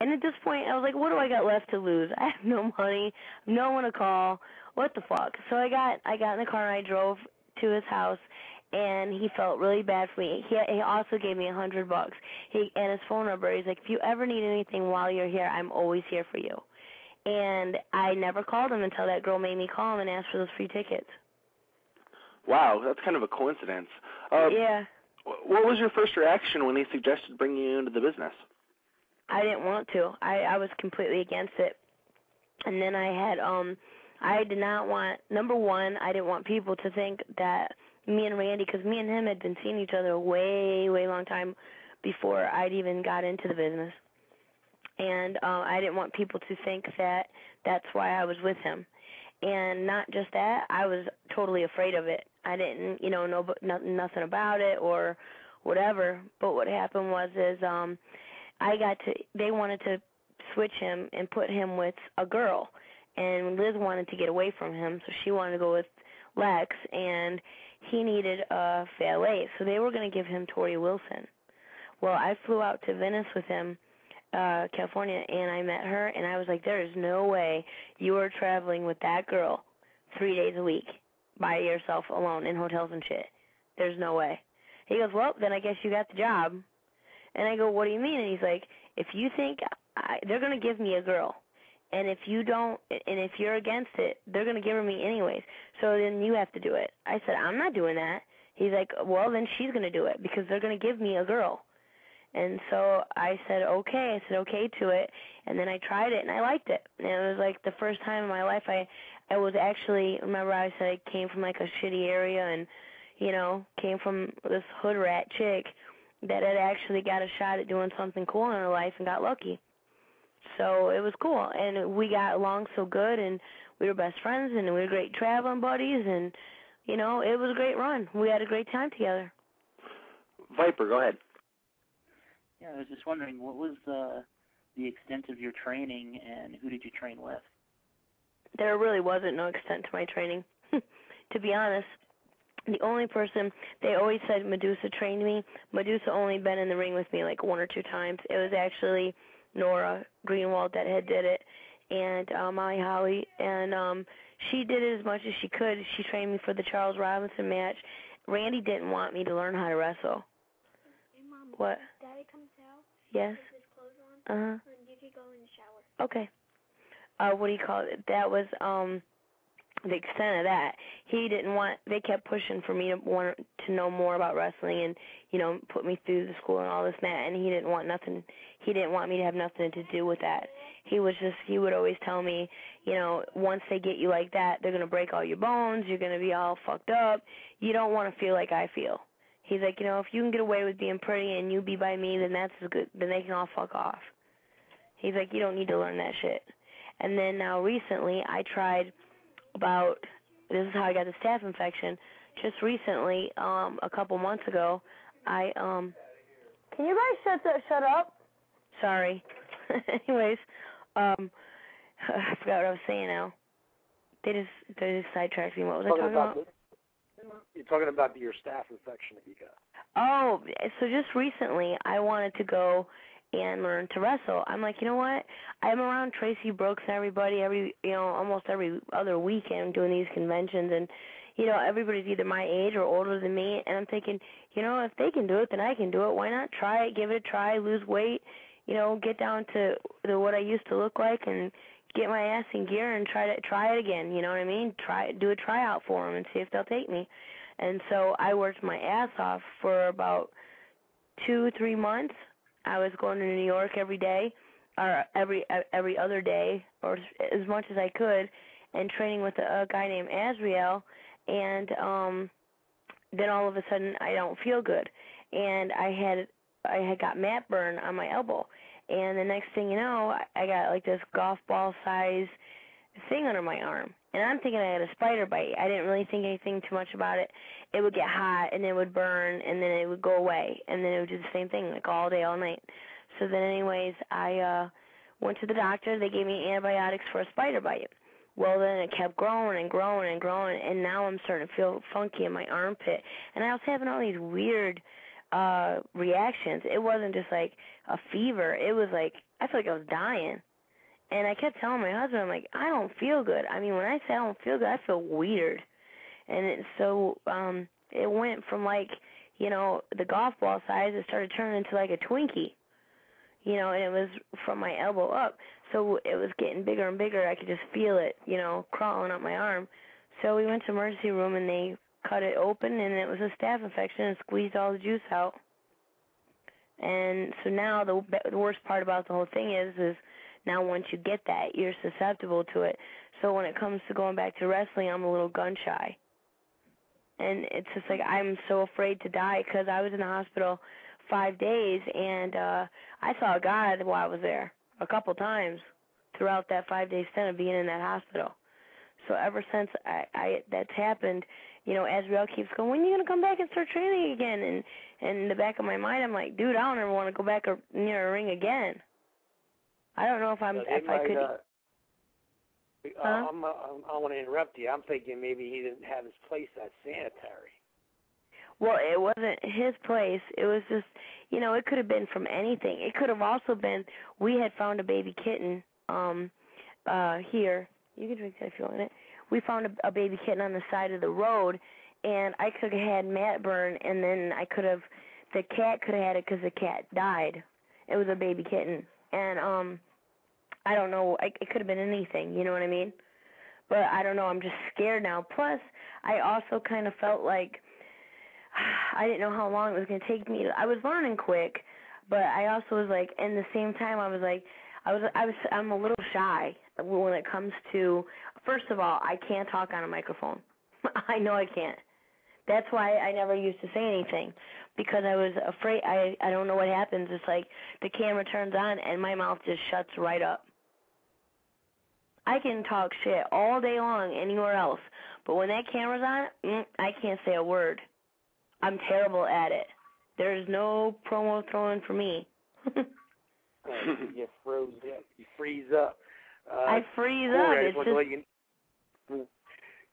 And at this point, I was like, what do I got left to lose? I have no money, no one to call. What the fuck? So I got in the car and I drove to his house, and he felt really bad for me. He also gave me $100. And his phone number. He's like, if you ever need anything while you're here, I'm always here for you. And I never called him until that girl made me call him and ask for those free tickets. Wow, that's kind of a coincidence. Yeah. What was your first reaction when he suggested bringing you into the business? I didn't want to. I was completely against it. And then I did not want, number one, I didn't want people to think that me and Randy, because me and him had been seeing each other a way, way long time before I'd even got into the business. And I didn't want people to think that that's why I was with him. And not just that, I was totally afraid of it. I didn't, know nothing about it or whatever. But what happened was they wanted to switch him and put him with a girl. And Liz wanted to get away from him, so she wanted to go with Lex, and he needed a valet. So they were going to give him Tori Wilson. Well, I flew out to Venice with him, California, and I met her, and I was like, there is no way you are traveling with that girl 3 days a week by yourself alone in hotels and shit. There's no way. He goes, well, then I guess you got the job. And I go, what do you mean? And he's like, if you think they're going to give me a girl, and if you don't, and if you're against it, they're going to give her me anyways, so then you have to do it. I said, I'm not doing that. He's like, well, then she's going to do it because they're going to give me a girl. And so I said, okay. I said okay to it, and then I tried it, and I liked it. And it was like the first time in my life I was actually, remember I said I came from like a shitty area and, came from this hood rat chick that had actually got a shot at doing something cool in her life and got lucky. So it was cool, and we got along so good, and we were best friends, and we were great traveling buddies, and, it was a great run. We had a great time together. Viper, go ahead. Yeah, I was just wondering, what was the extent of your training, and who did you train with? There really wasn't no extent to my training. To be honest, the only person, they always said Medusa trained me. Medusa only been in the ring with me like 1 or 2 times. It was actually Nora Greenwald that had did it, and Molly Holly, and she did it as much as she could. She trained me for the Charles Robinson match. Randy didn't want me to learn how to wrestle. Hey, Mom. What? Daddy comes out. Yes. With his clothes on. Uh-huh. And you can go in the shower. Okay. What do you call it? That was the extent of that. He didn't want, they kept pushing for me to want to know more about wrestling and, put me through the school and all this and that, and he didn't want me to have nothing to do with that. He would always tell me, once they get you like that, they're going to break all your bones, you're going to be all fucked up, you don't want to feel like I feel. He's like, if you can get away with being pretty and you be by me, then that's good, then they can all fuck off. He's like, you don't need to learn that shit. And then now recently, I tried this is how I got the staph infection. Just recently, a couple months ago, can you guys shut up? Sorry. Anyways, I forgot what I was saying now. They just sidetracked me. What was I talking about? You're talking about your staph infection that you got. Oh, so just recently, I wanted to go and learn to wrestle. I'm like, you know what? I'm around Tracy Brooks and everybody almost every other weekend doing these conventions, and everybody's either my age or older than me, and I'm thinking, if they can do it, then I can do it. Why not try it, give it a try, lose weight, get down to what I used to look like and get my ass in gear and try it again, you know what I mean? Do a tryout for them and see if they'll take me. And so I worked my ass off for about 2-3 months. I was going to New York every day, or every other day, or as much as I could, and training with a guy named Azriel, and then all of a sudden I don't feel good, and I had got mat burn on my elbow, and the next thing you know, I got like this golf ball size thing under my arm, and I'm thinking I had a spider bite. I didn't really think anything too much about it. It would get hot, and it would burn, and then it would go away, and then it would do the same thing, like all day, all night. So then anyways, I went to the doctor. They gave me antibiotics for a spider bite. Well, then it kept growing and growing and growing, and now I'm starting to feel funky in my armpit. And I was having all these weird reactions. It wasn't just like a fever. It was like I felt like I was dying. And I kept telling my husband, I'm like, I don't feel good. I mean, when I say I don't feel good, I feel weird. And it went from like, the golf ball size, it started turning into like a Twinkie. And it was from my elbow up. So it was getting bigger and bigger. I could just feel it, crawling up my arm. So we went to the emergency room and they cut it open and it was a staph infection and squeezed all the juice out. And so now the worst part about the whole thing is now once you get that, you're susceptible to it. So when it comes to going back to wrestling, I'm a little gun shy. And it's just like I'm so afraid to die because I was in the hospital 5 days, and I saw God while I was there a couple times throughout that 5-day stint of being in that hospital. So ever since that's happened, Azrael keeps going, when are you going to come back and start training again? And in the back of my mind, I'm like, dude, I don't ever want to go back near a ring again. I don't know if I could. I want to interrupt you. I'm thinking maybe he didn't have his place that sanitary. Well, it wasn't his place. It was just, it could have been from anything. It could have also been we had found a baby kitten here. You can drink that if you want it. We found a baby kitten on the side of the road, and I could have had mat burn, and then the cat could have had it because the cat died. It was a baby kitten. And I don't know. It could have been anything, you know what I mean? But I don't know. I'm just scared now. Plus, I also kind of felt like I didn't know how long it was going to take me. I was learning quick, but I also was like, in the same time, I was like, I'm a little shy when it comes to, first of all, I can't talk on a microphone. I know I can't. That's why I never used to say anything, because I was afraid. I don't know what happens. It's like the camera turns on and my mouth just shuts right up. I can talk shit all day long anywhere else, but when that camera's on, I can't say a word. I'm terrible at it. There's no promo throwing for me. You froze up. You freeze up. I freeze Corey, up.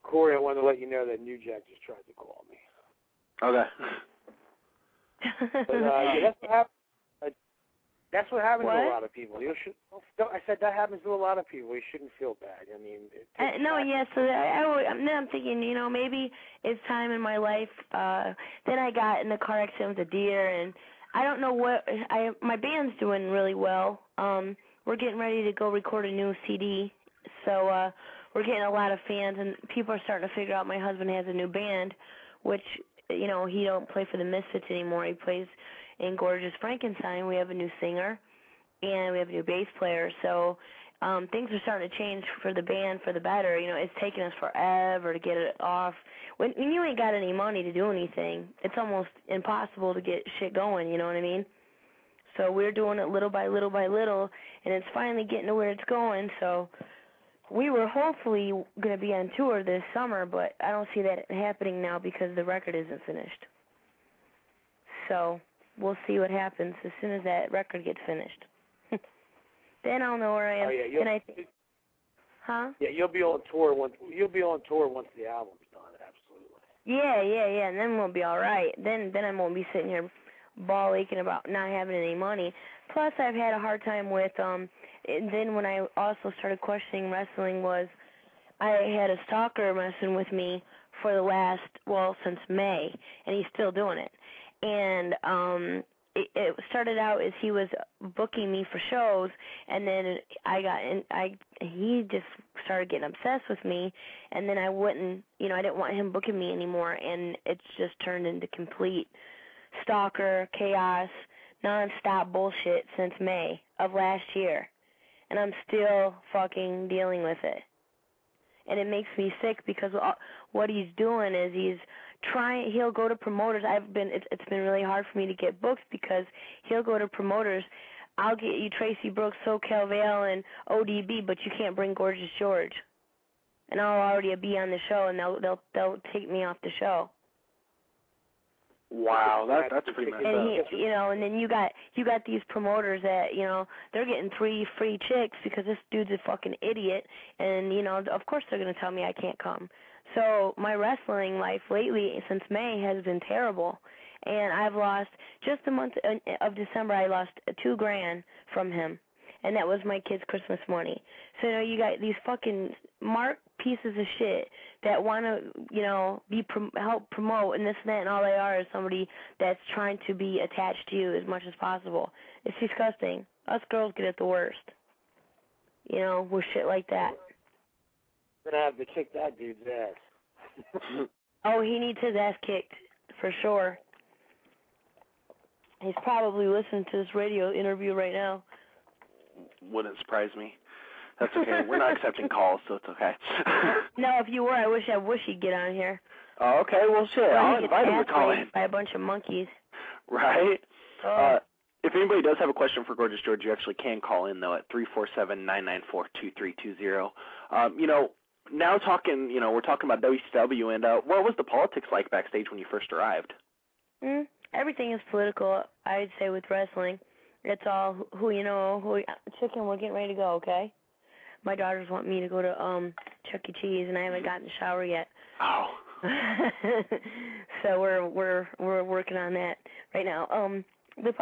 Corey, I wanted to let you know that New Jack just tried to call me. Okay. But that's what happens. That's what happens to a lot of people. I said that happens to a lot of people. You shouldn't feel bad. I mean, I'm thinking, maybe it's time in my life. Then I got in a car accident with a deer, and I don't know what. My band's doing really well. We're getting ready to go record a new CD, so we're getting a lot of fans, and people are starting to figure out my husband has a new band, which he don't play for the Misfits anymore. He plays in Gorgeous Frankenstein. We have a new singer, and we have a new bass player. So things are starting to change for the band for the better. It's taken us forever to get it off. When you ain't got any money to do anything, it's almost impossible to get shit going, you know what I mean? So we're doing it little by little by little, and it's finally getting to where it's going. So we were hopefully going to be on tour this summer, but I don't see that happening now because the record isn't finished. So we'll see what happens as soon as that record gets finished. Then I'll know where I am. Oh, yeah, Yeah, you'll be on tour once the album's done. Absolutely. Yeah, and then we'll be all right. Then I won't be sitting here ball aching about not having any money. Plus, I've had a hard time with and then when I also started questioning wrestling was I had a stalker messing with me for since May, and he's still doing it. And it started out as he was booking me for shows, and then he just started getting obsessed with me, and then I didn't want him booking me anymore, and it's just turned into complete stalker, chaos, nonstop bullshit since May of last year, and I'm still fucking dealing with it. And it makes me sick because what he's doing is he'll go to promoters. It's been really hard for me to get booked because he'll go to promoters. I'll get you Tracy Brooks, SoCal Vale, and ODB, but you can't bring Gorgeous George. And I'll already be on the show, and they'll take me off the show. Wow, that's pretty messed up. And then you got these promoters that they're getting 3 free chicks because this dude's a fucking idiot, and of course they're gonna tell me I can't come. So my wrestling life lately since May has been terrible, and I've lost just the month of December. I lost $2,000 from him, and that was my kid's Christmas money. So you got these fucking mark pieces of shit that want to, help promote and this and that, and all they are is somebody that's trying to be attached to you as much as possible. It's disgusting. Us girls get it the worst, with shit like that. Gonna have to kick that dude's ass. Oh, he needs his ass kicked, for sure. He's probably listening to this radio interview right now. Wouldn't surprise me. That's okay. We're not accepting calls, so it's okay. No, if you were, I wish he'd get on here. Oh, okay. Well, shit. I'll invite him to call in. By a bunch of monkeys. Right. Oh. If anybody does have a question for Gorgeous George, you actually can call in, though, at 347-994-2320. Now talking, we're talking about WCW, and what was the politics like backstage when you first arrived? Everything is political, I'd say, with wrestling. It's all chicken, we're getting ready to go, okay? My daughters want me to go to Chuck E. Cheese, and I haven't gotten a shower yet. Oh. So we're working on that right now.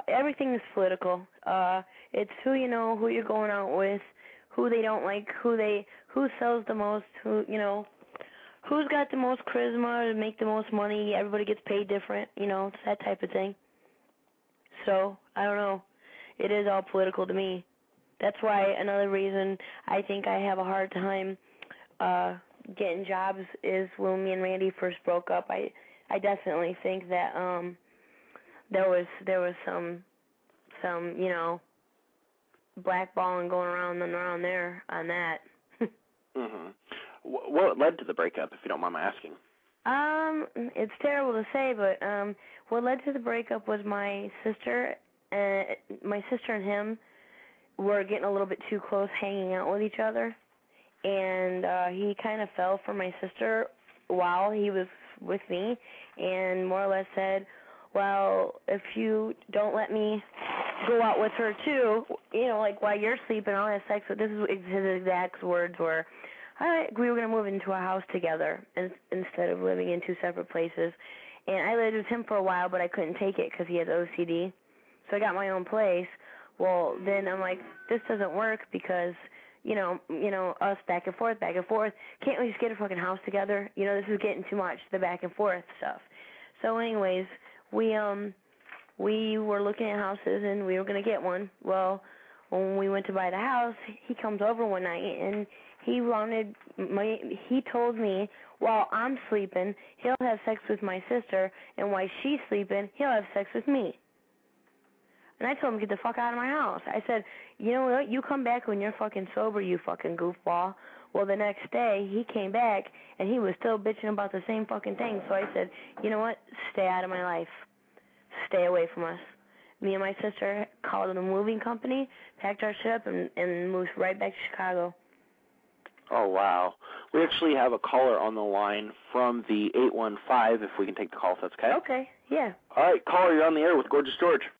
Everything is political. It's who you know, who you're going out with, who they don't like, who sells the most, who's got the most charisma to make the most money. Everybody gets paid different, it's that type of thing. So, I don't know. It is all political to me. That's why another reason I think I have a hard time getting jobs is when me and Randy first broke up. I definitely think that there was some blackballing going around and around there on that. Mhm. What led to the breakup, if you don't mind my asking? It's terrible to say, but what led to the breakup was my sister and him were getting a little bit too close hanging out with each other, and he kind of fell for my sister while he was with me, and more or less said, well, if you don't let me go out with her too, like while you're sleeping, I'll have sex with, this is his exact words were, we were going to move into a house together instead of living in two separate places. And I lived with him for a while, but I couldn't take it because he had OCD. So I got my own place. Well, then I'm like, this doesn't work because, us back and forth. Can't we just get a fucking house together? This is getting too much, the back and forth stuff. So anyways, we were looking at houses and we were going to get one. Well, when we went to buy the house, he comes over one night and he told me while I'm sleeping, he'll have sex with my sister, and while she's sleeping, he'll have sex with me. And I told him, get the fuck out of my house. I said, you know what, you come back when you're fucking sober, you fucking goofball. Well, the next day, he came back, and he was still bitching about the same fucking thing. So I said, you know what, stay out of my life. Stay away from us. Me and my sister called a moving company, packed our shit up, and moved right back to Chicago. Oh, wow. We actually have a caller on the line from the 815, if we can take the call, if that's okay. Okay, yeah. All right, caller, you're on the air with Gorgeous George.